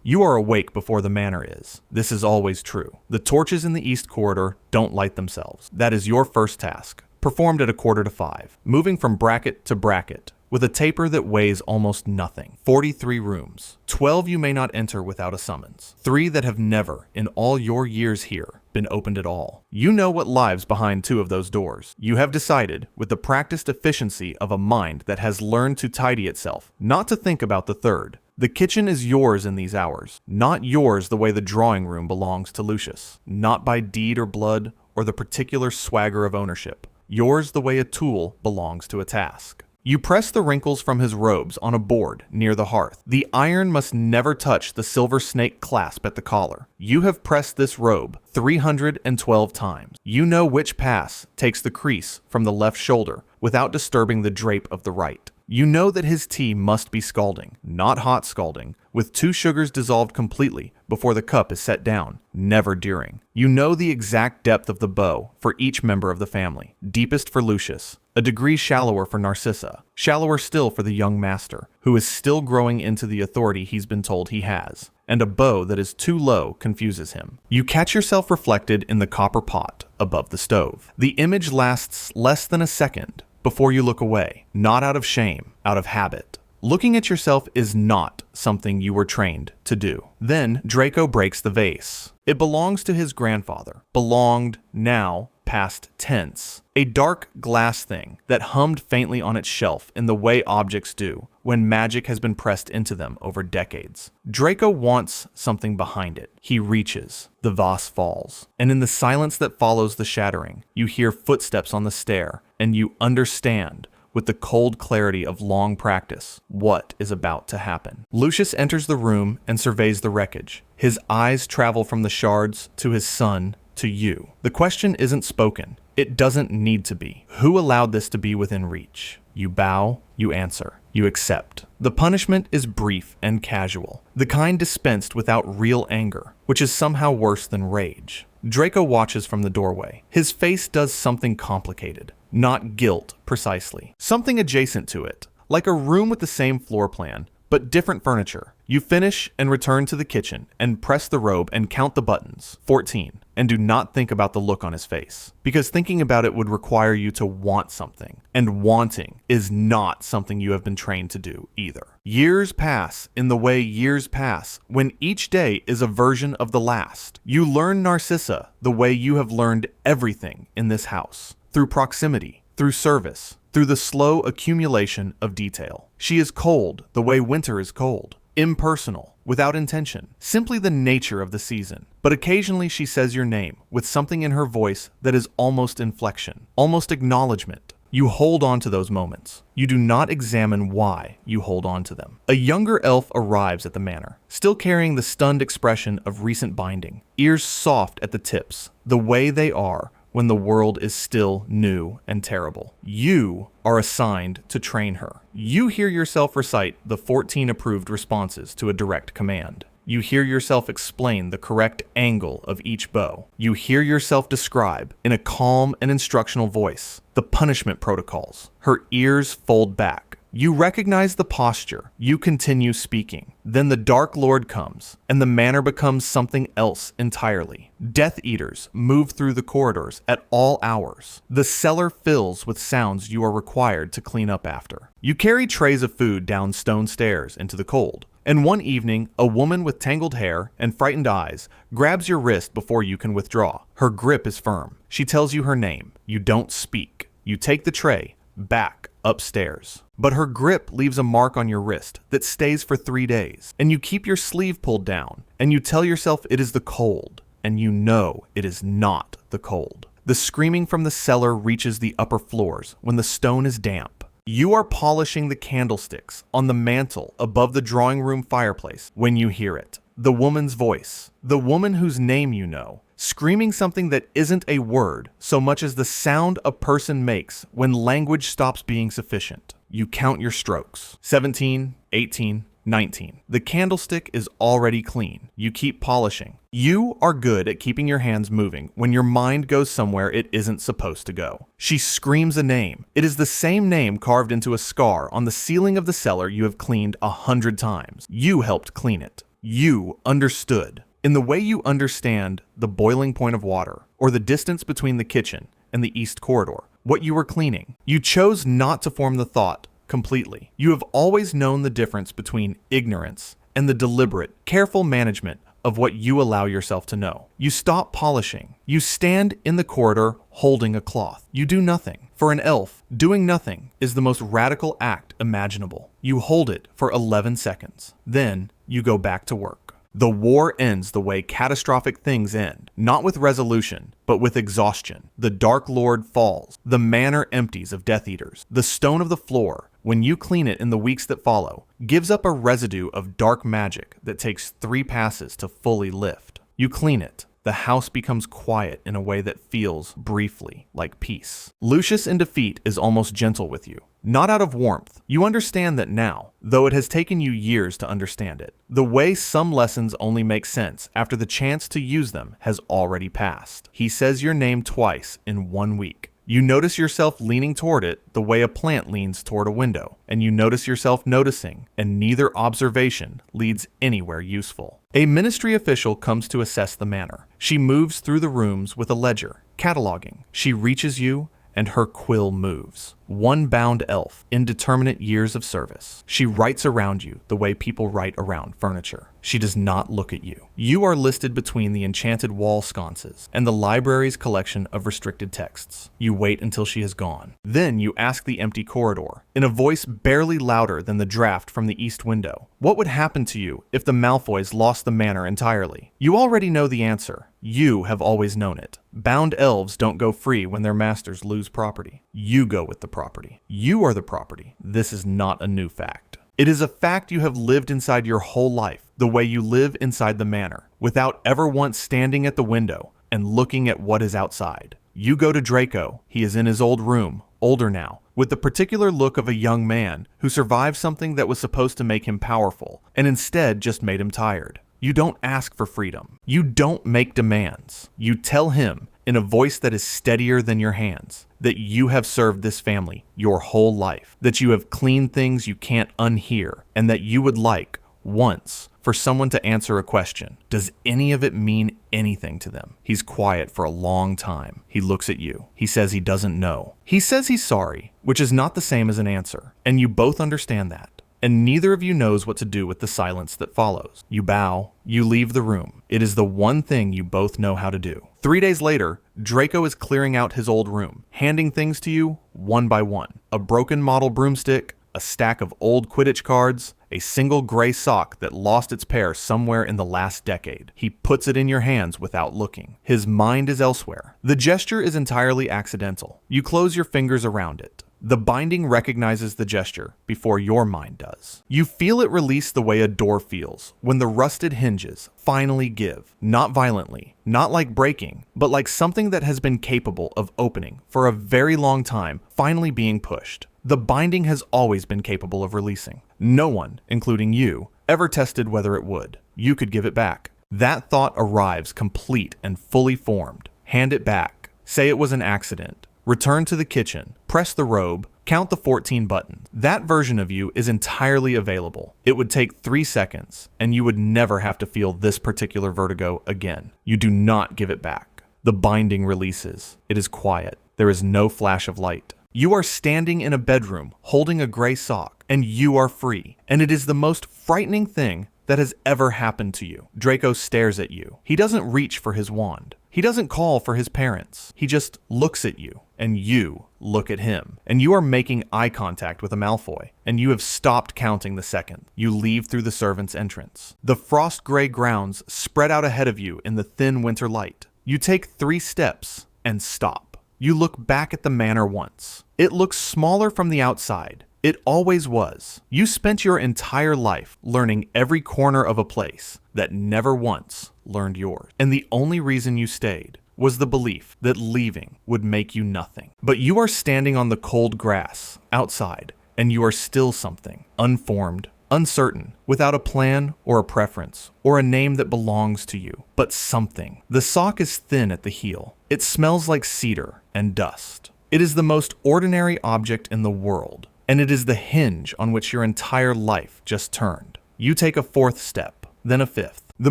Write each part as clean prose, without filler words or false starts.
You are awake before the manor is. This is always true. The torches in the east corridor don't light themselves. That is your first task, performed at 4:45, moving from bracket to bracket, with a taper that weighs almost nothing. 43 rooms. 12 you may not enter without a summons. 3 that have never, in all your years here, been opened at all. You know what lies behind 2 of those doors. You have decided, with the practiced efficiency of a mind that has learned to tidy itself, not to think about the third. The kitchen is yours in these hours, not yours the way the drawing room belongs to Lucius, not by deed or blood or the particular swagger of ownership. Yours the way a tool belongs to a task. You press the wrinkles from his robes on a board near the hearth. The iron must never touch the silver snake clasp at the collar. You have pressed this robe 312 times. You know which pass takes the crease from the left shoulder without disturbing the drape of the right. You know that his tea must be scalding, not hot scalding, with 2 sugars dissolved completely before the cup is set down, never during. You know the exact depth of the bow for each member of the family, deepest for Lucius, a degree shallower for Narcissa, shallower still for the young master, who is still growing into the authority he's been told he has, and a bow that is too low confuses him. You catch yourself reflected in the copper pot above the stove. The image lasts less than a second before you look away, not out of shame, out of habit. Looking at yourself is not something you were trained to do. Then Draco breaks the vase. It belongs to his grandfather. Belonged, now, past tense. A dark glass thing that hummed faintly on its shelf in the way objects do when magic has been pressed into them over decades. Draco wants something behind it. He reaches. The vase falls. And in the silence that follows the shattering, you hear footsteps on the stair, and you understand, with the cold clarity of long practice, what is about to happen. Lucius enters the room and surveys the wreckage. His eyes travel from the shards to his son to you. The question isn't spoken. It doesn't need to be. Who allowed this to be within reach? You bow, you answer, you accept. The punishment is brief and casual, the kind dispensed without real anger, which is somehow worse than rage. Draco watches from the doorway. His face does something complicated. Not guilt, precisely. Something adjacent to it, like a room with the same floor plan, but different furniture. You finish and return to the kitchen and press the robe and count the buttons, 14, and do not think about the look on his face, because thinking about it would require you to want something, and wanting is not something you have been trained to do either. Years pass in the way years pass, when each day is a version of the last. You learn Narcissa the way you have learned everything in this house, through proximity, through service, through the slow accumulation of detail. She is cold the way winter is cold, impersonal, without intention, simply the nature of the season. But occasionally she says your name with something in her voice that is almost inflection, almost acknowledgement. You hold on to those moments. You do not examine why you hold on to them. A younger elf arrives at the manor, still carrying the stunned expression of recent binding, ears soft at the tips, the way they are when the world is still new and terrible. You are assigned to train her. You hear yourself recite the 14 approved responses to a direct command. You hear yourself explain the correct angle of each bow. You hear yourself describe, in a calm and instructional voice, the punishment protocols. Her ears fold back. You recognize the posture. You continue speaking. Then the Dark Lord comes, and the manor becomes something else entirely. Death Eaters move through the corridors at all hours. The cellar fills with sounds you are required to clean up after. You carry trays of food down stone stairs into the cold. And one evening, a woman with tangled hair and frightened eyes grabs your wrist before you can withdraw. Her grip is firm. She tells you her name. You don't speak. You take the tray back upstairs. But her grip leaves a mark on your wrist that stays for 3 days. And you keep your sleeve pulled down. And you tell yourself it is the cold. And you know it is not the cold. The screaming from the cellar reaches the upper floors when the stone is damp. You are polishing the candlesticks on the mantle above the drawing room fireplace when you hear it. The woman's voice, the woman whose name you know, screaming something that isn't a word so much as the sound a person makes when language stops being sufficient. You count your strokes. 17, 18, 19. The candlestick is already clean. You keep polishing. You are good at keeping your hands moving when your mind goes somewhere it isn't supposed to go. She screams a name. It is the same name carved into a scar on the ceiling of the cellar you have cleaned 100 times. You helped clean it. You understood. In the way you understand the boiling point of water, or the distance between the kitchen and the east corridor, what you were cleaning. You chose not to form the thought completely. You have always known the difference between ignorance and the deliberate, careful management of what you allow yourself to know. You stop polishing. You stand in the corridor holding a cloth. You do nothing. For an elf, doing nothing is the most radical act imaginable. You hold it for 11 seconds. Then you go back to work. The war ends the way catastrophic things end, not with resolution, but with exhaustion. The Dark Lord falls. The manor empties of Death Eaters. The stone of the floor, when you clean it in the weeks that follow, gives up a residue of dark magic that takes 3 passes to fully lift. You clean it. The house becomes quiet in a way that feels, briefly, like peace. Lucius in defeat is almost gentle with you. Not out of warmth. You understand that now, though it has taken you years to understand it. The way some lessons only make sense after the chance to use them has already passed. He says your name twice in 1 week. You notice yourself leaning toward it the way a plant leans toward a window, and you notice yourself noticing, and neither observation leads anywhere useful. A ministry official comes to assess the manor. She moves through the rooms with a ledger, cataloging. She reaches you, and her quill moves. 1 bound elf, indeterminate years of service. She writes around you the way people write around furniture. She does not look at you. You are listed between the enchanted wall sconces and the library's collection of restricted texts. You wait until she has gone. Then you ask the empty corridor, in a voice barely louder than the draft from the east window, what would happen to you if the Malfoys lost the manor entirely? You already know the answer. You have always known it. Bound elves don't go free when their masters lose property. You go with the property. You are the property. This is not a new fact. It is a fact you have lived inside your whole life, the way you live inside the manor, without ever once standing at the window and looking at what is outside. You go to Draco. He is in his old room, older now, with the particular look of a young man who survived something that was supposed to make him powerful, and instead just made him tired. You don't ask for freedom. You don't make demands. You tell him, in a voice that is steadier than your hands, that you have served this family your whole life, that you have cleaned things you can't unhear, and that you would like, once, for someone to answer a question. Does any of it mean anything to them? He's quiet for a long time. He looks at you. He says he doesn't know. He says he's sorry, which is not the same as an answer, and you both understand that. And neither of you knows what to do with the silence that follows. You bow, you leave the room. It is the one thing you both know how to do. 3 days later, Draco is clearing out his old room, handing things to you one by one. A broken model broomstick, a stack of old Quidditch cards, a single gray sock that lost its pair somewhere in the last decade. He puts it in your hands without looking. His mind is elsewhere. The gesture is entirely accidental. You close your fingers around it. The binding recognizes the gesture before your mind does. You feel it release the way a door feels when the rusted hinges finally give. Not violently, not like breaking, but like something that has been capable of opening for a very long time, finally being pushed. The binding has always been capable of releasing. No one, including you, ever tested whether it would. You could give it back. That thought arrives complete and fully formed. Hand it back. Say it was an accident. Return to the kitchen, press the robe, count the 14 buttons. That version of you is entirely available. It would take 3 seconds, and you would never have to feel this particular vertigo again. You do not give it back. The binding releases. It is quiet. There is no flash of light. You are standing in a bedroom, holding a gray sock, and you are free. And it is the most frightening thing that has ever happened to you. Draco stares at you. He doesn't reach for his wand. He doesn't call for his parents. He just looks at you, and you look at him. And you are making eye contact with a Malfoy, and you have stopped counting the second. You leave through the servants' entrance. The frost gray grounds spread out ahead of you in the thin winter light. You take 3 steps and stop. You look back at the manor once. It looks smaller from the outside. It always was. You spent your entire life learning every corner of a place that never once learned yours. And the only reason you stayed was the belief that leaving would make you nothing. But you are standing on the cold grass outside, and you are still something, unformed, uncertain, without a plan or a preference or a name that belongs to you, but something. The sock is thin at the heel. It smells like cedar and dust. It is the most ordinary object in the world, and it is the hinge on which your entire life just turned. You take a 4th step. then a fifth. The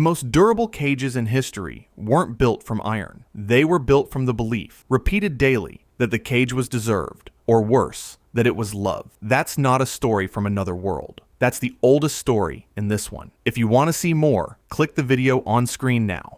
most durable cages in history weren't built from iron. They were built from the belief, repeated daily, that the cage was deserved, or worse, that it was love. That's not a story from another world. That's the oldest story in this one. If you want to see more, click the video on screen now.